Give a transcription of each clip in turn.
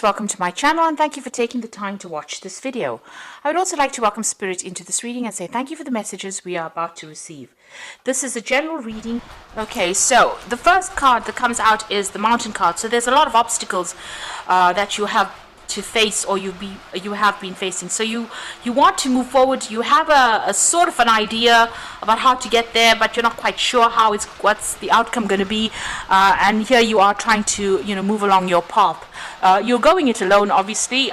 Welcome to my channel and thank you for taking the time to watch this video. I would also like to welcome Spirit into this reading and say thank you for the messages we are about to receive. This is a general reading. Okay, so the first card that comes out is the Mountain card. So there's a lot of obstacles that you have to face, or you have been facing. So you want to move forward. You have a sort of an idea about how to get there, but you're not quite sure what's the outcome going to be. And here you are trying to move along your path. You're going it alone, obviously. You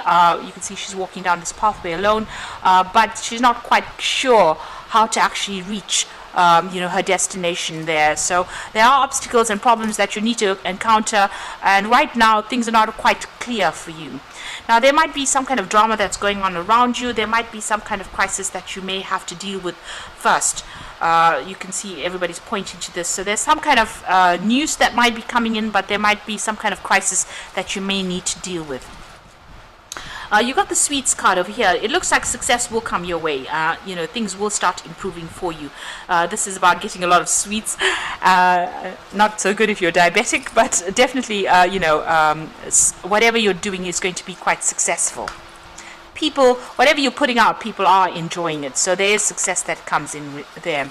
can see she's walking down this pathway alone, but she's not quite sure how to actually reach her destination there. So there are obstacles and problems that you need to encounter, and right now things are not quite clear for you. Now there might be some kind of drama that's going on around you. There might be some kind of crisis that you may have to deal with first. You can see everybody's pointing to this. So there's some kind of news that might be coming in, but there might be some kind of crisis that you may need to deal with. You got the sweets card over here. It looks like success will come your way. Things will start improving for you. This is about getting a lot of sweets. Not so good if you're diabetic, but definitely, whatever you're doing is going to be quite successful. People, whatever you're putting out, people are enjoying it. So there is success that comes in there.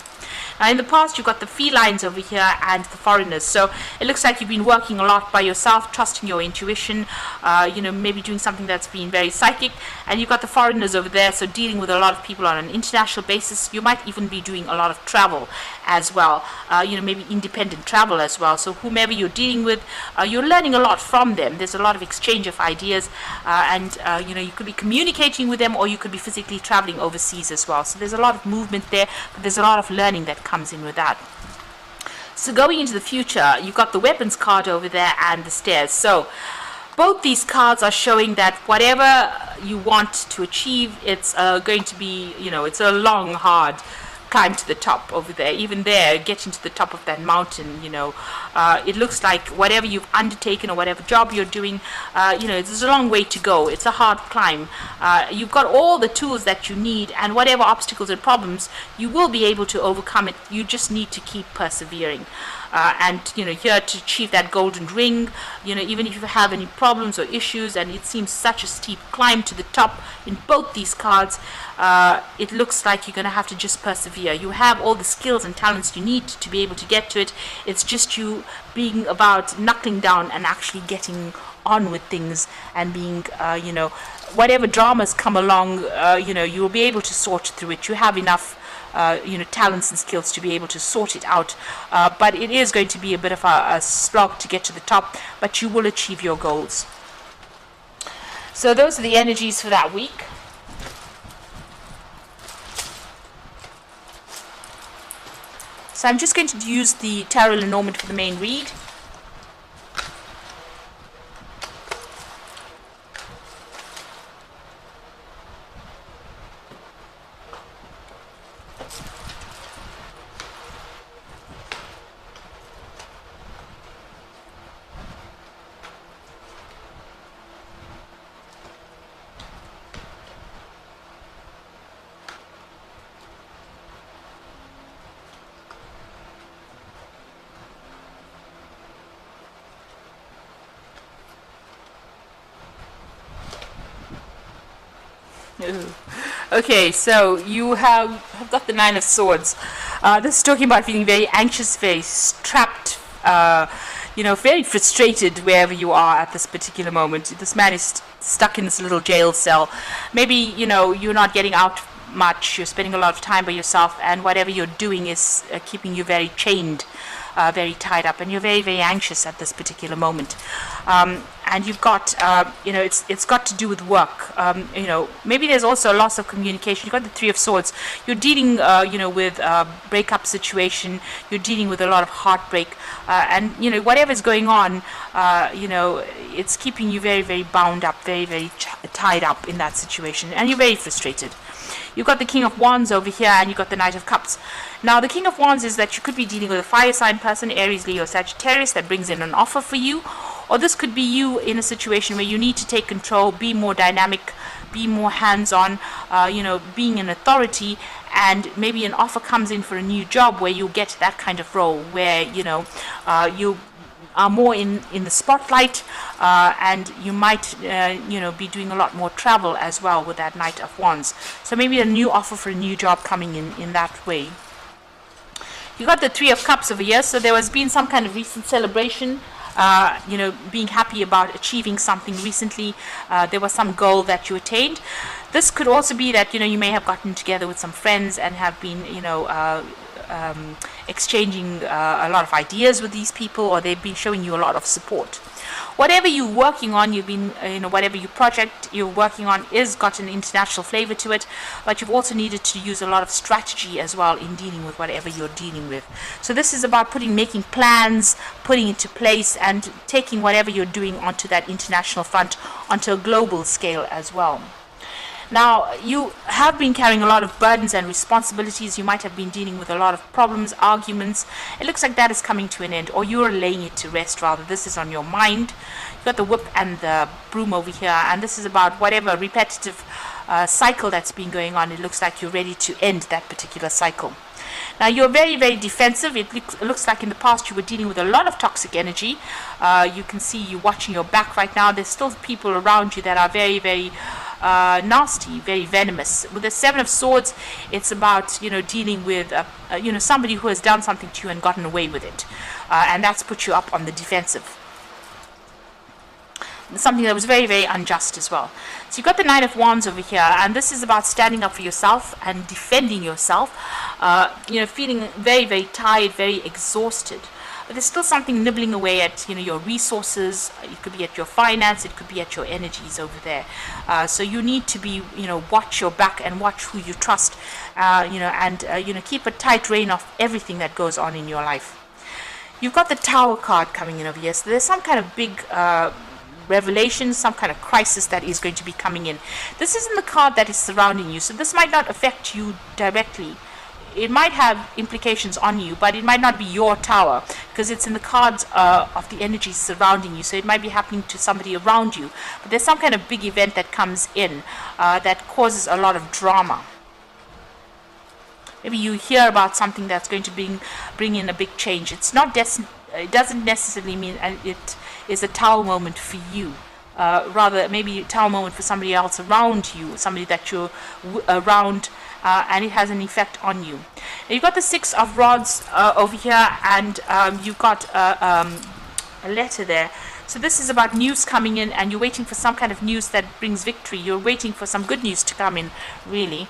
Now in the past, you've got the felines over here and the foreigners. So it looks like you've been working a lot by yourself, trusting your intuition, maybe doing something that's been very psychic. And you've got the foreigners over there, so dealing with a lot of people on an international basis. You might even be doing a lot of travel as well, maybe independent travel as well. So whomever you're dealing with, you're learning a lot from them. There's a lot of exchange of ideas, and you could be communicating with them, or you could be physically traveling overseas as well. So there's a lot of movement there, but there's a lot of learning that comes in with that. So going into the future, you've got the weapons card over there and the stairs. So both these cards are showing that whatever you want to achieve, it's going to be, it's a long, hard climb to the top over there. Even there, getting to the top of that mountain, it looks like whatever you've undertaken or whatever job you're doing, there's a long way to go. It's a hard climb. You've got all the tools that you need, and whatever obstacles and problems, you will be able to overcome it. You just need to keep persevering. And here to achieve that golden ring, even if you have any problems or issues, and it seems such a steep climb to the top in both these cards, it looks like you're going to have to just persevere. You have all the skills and talents you need to be able to get to it. It's just you being about knuckling down and actually getting on with things, and being, whatever dramas come along, you will be able to sort through it. You have enough talents and skills to be able to sort it out, but it is going to be a bit of a slog to get to the top, but you will achieve your goals. So those are the energies for that week. So I'm just going to use the Tarot Lenormand for the main read. Okay, so you have got the Nine of Swords. This is talking about feeling very anxious, very trapped, very frustrated wherever you are at this particular moment. This man is stuck in this little jail cell. Maybe, you're not getting out much, you're spending a lot of time by yourself, and whatever you're doing is keeping you very chained, very tied up, and you're very, very anxious at this particular moment. And you've got, it's got to do with work. Maybe there's also a loss of communication. You've got the Three of Swords. You're dealing, with a breakup situation. You're dealing with a lot of heartbreak. And, whatever's going on, it's keeping you very, very bound up, very, very tied up in that situation. And you're very frustrated. You've got the King of Wands over here, and you've got the Knight of Cups. Now, the King of Wands is that you could be dealing with a fire sign person, Aries, Leo, Sagittarius, that brings in an offer for you. Or this could be you in a situation where you need to take control, be more dynamic, be more hands-on, being an authority, and maybe an offer comes in for a new job where you get that kind of role where, you are more in the spotlight, and you might be doing a lot more travel as well with that Knight of Wands. So maybe a new offer for a new job coming in that way. You got the Three of Cups over here, so there has been some kind of recent celebration, being happy about achieving something recently. There was some goal that you attained. This could also be that you may have gotten together with some friends and have been exchanging a lot of ideas with these people, or they've been showing you a lot of support. Whatever you're working on, you've been, whatever your project you're working on is got an international flavor to it, but you've also needed to use a lot of strategy as well in dealing with whatever you're dealing with. So this is about making plans, putting into place, and taking whatever you're doing onto that international front, onto a global scale as well. Now, you have been carrying a lot of burdens and responsibilities. You might have been dealing with a lot of problems, arguments. It looks like that is coming to an end, or you're laying it to rest rather. This is on your mind. You've got the whip and the broom over here, and this is about whatever repetitive cycle that's been going on. It looks like you're ready to end that particular cycle. Now, you're very, very defensive. It looks like in the past you were dealing with a lot of toxic energy. You can see you watching your back right now. There's still people around you that are very, very nasty, very venomous. With the Seven of Swords, it's about dealing with somebody who has done something to you and gotten away with it, and that's put you up on the defensive. Something that was very, very unjust as well. So you've got the Nine of Wands over here, and this is about standing up for yourself and defending yourself. Feeling very, very tired, very exhausted. But there's still something nibbling away at your resources. It could be at your finance, it could be at your energies over there. So you need to be watch your back and watch who you trust, and keep a tight rein of everything that goes on in your life. You've got the Tower card coming in over here, so there's some kind of big revelation, some kind of crisis that is going to be coming in. This isn't the card that is surrounding you, so this might not affect you directly. It might have implications on you, but it might not be your tower, because it's in the cards of the energies surrounding you. So it might be happening to somebody around you, but there's some kind of big event that comes in that causes a lot of drama. Maybe you hear about something that's going to bring in a big change. It doesn't necessarily mean it is a tower moment for you. Rather, maybe a tower moment for somebody else around you, somebody that you're around, and it has an effect on you. Now, you've got the Six of Rods over here, and you've got a letter there. So this is about news coming in, and you're waiting for some kind of news that brings victory. You're waiting for some good news to come in, really.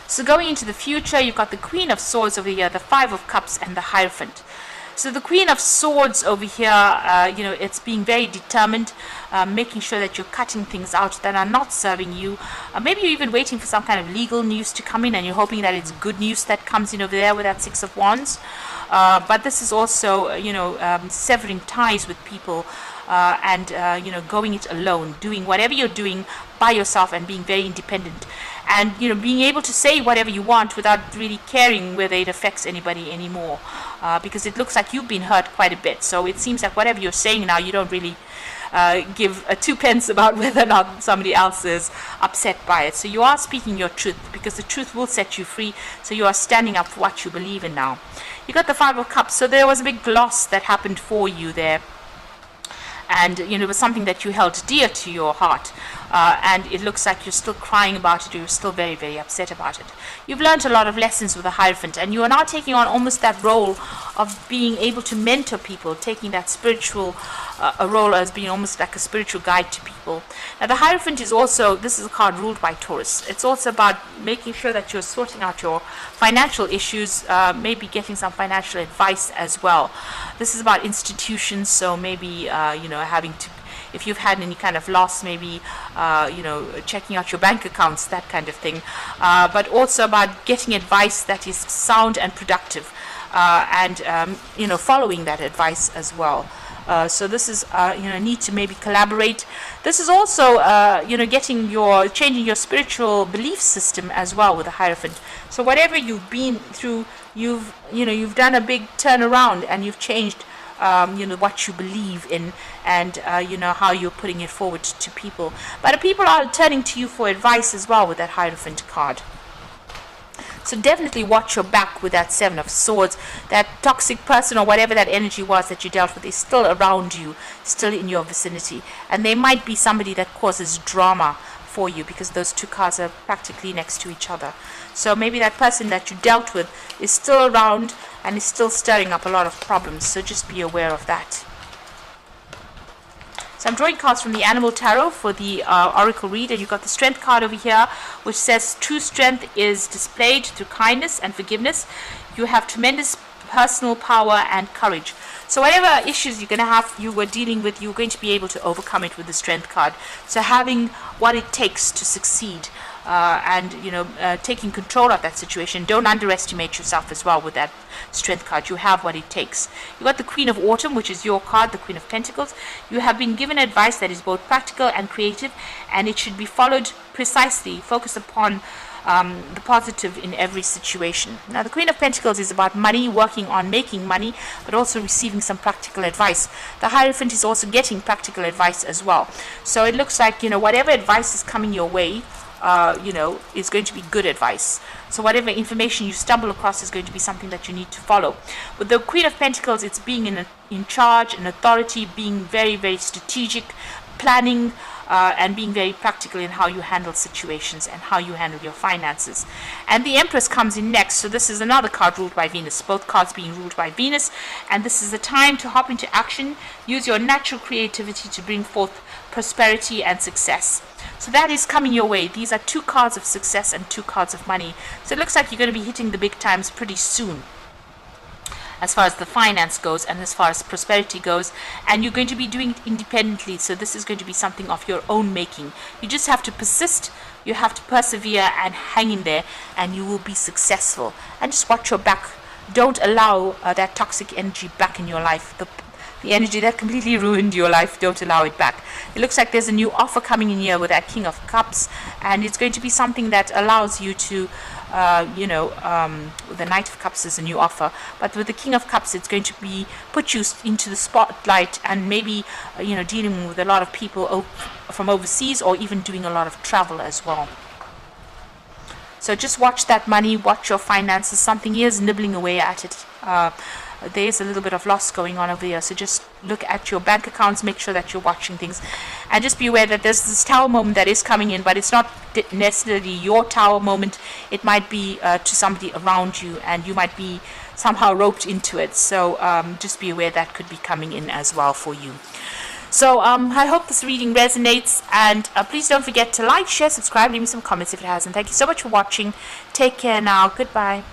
So going into the future, you've got the Queen of Swords over here, the Five of Cups, and the Hierophant. So the Queen of Swords over here, it's being very determined, making sure that you're cutting things out that are not serving you. Maybe you're even waiting for some kind of legal news to come in, and you're hoping that it's good news that comes in over there with that Six of Wands. But this is also, severing ties with people, and going it alone, doing whatever you're doing by yourself and being very independent, and being able to say whatever you want without really caring whether it affects anybody anymore, because it looks like you've been hurt quite a bit. So it seems like whatever you're saying now, you don't really give two pence about whether or not somebody else is upset by it. So you are speaking your truth, because the truth will set you free. So you are standing up for what you believe in now. You got the Five of Cups, so there was a big loss that happened for you there, and it was something that you held dear to your heart, and it looks like you're still crying about it, or you're still very, very upset about it. You've learned a lot of lessons with the Hierophant, and you are now taking on almost that role of being able to mentor people, taking that spiritual a role as being almost like a spiritual guide to people. Now the Hierophant is also, this is a card ruled by Taurus. It's also about making sure that you're sorting out your financial issues, maybe getting some financial advice as well. This is about institutions, so maybe having to, if you've had any kind of loss, maybe checking out your bank accounts, that kind of thing, but also about getting advice that is sound and productive, and following that advice as well. So this is need to maybe collaborate. This is also changing your spiritual belief system as well with the Hierophant. So whatever you've been through, you've done a big turnaround, and you've changed what you believe in, and how you're putting it forward to people. But people are turning to you for advice as well with that Hierophant card. So definitely watch your back with that Seven of Swords. That toxic person or whatever that energy was that you dealt with is still around you, still in your vicinity. And they might be somebody that causes drama for you, because those two cards are practically next to each other. So maybe that person that you dealt with is still around and is still stirring up a lot of problems. So just be aware of that. So I'm drawing cards from the Animal Tarot for the Oracle read, and you've got the Strength card over here, which says true strength is displayed through kindness and forgiveness. You have tremendous personal power and courage. So whatever issues you're going to have, you were dealing with, you're going to be able to overcome it with the Strength card. So having what it takes to succeed, and taking control of that situation. Don't underestimate yourself as well with that Strength card. You have what it takes. You got the Queen of Autumn, which is your card, the Queen of Pentacles. You have been given advice that is both practical and creative, and it should be followed precisely. Focus upon the positive in every situation. Now, the Queen of Pentacles is about money, working on making money, but also receiving some practical advice. The Hierophant is also getting practical advice as well. So it looks like, whatever advice is coming your way, is going to be good advice. So whatever information you stumble across is going to be something that you need to follow. With the Queen of Pentacles, it's being in charge, an authority, being very, very strategic, planning, and being very practical in how you handle situations and how you handle your finances. And the Empress comes in next. So this is another card ruled by Venus, both cards being ruled by Venus. And this is the time to hop into action. Use your natural creativity to bring forth prosperity and success. So that is coming your way. These are two cards of success and two cards of money. So it looks like you're going to be hitting the big times pretty soon, as far as the finance goes and as far as prosperity goes, and you're going to be doing it independently. So this is going to be something of your own making. You just have to persist, you have to persevere and hang in there, and you will be successful. And just watch your back. Don't allow that toxic energy back in your life. The energy that completely ruined your life, don't allow it back. It looks like there's a new offer coming in here with that King of Cups, and it's going to be something that allows you to the Knight of Cups is a new offer, but with the King of Cups, it's going to be put you into the spotlight, and maybe dealing with a lot of people from overseas, or even doing a lot of travel as well. So just watch that money, watch your finances. Something is nibbling away at it. There's a little bit of loss going on over here, so just look at your bank accounts, make sure that you're watching things, and just be aware that there's this Tower moment that is coming in, but it's not necessarily your Tower moment. It might be to somebody around you, and you might be somehow roped into it. So just be aware that could be coming in as well for you. So I hope this reading resonates, and please don't forget to like, share, subscribe, leave me some comments if it hasn't. Thank you so much for watching. Take care now. Goodbye.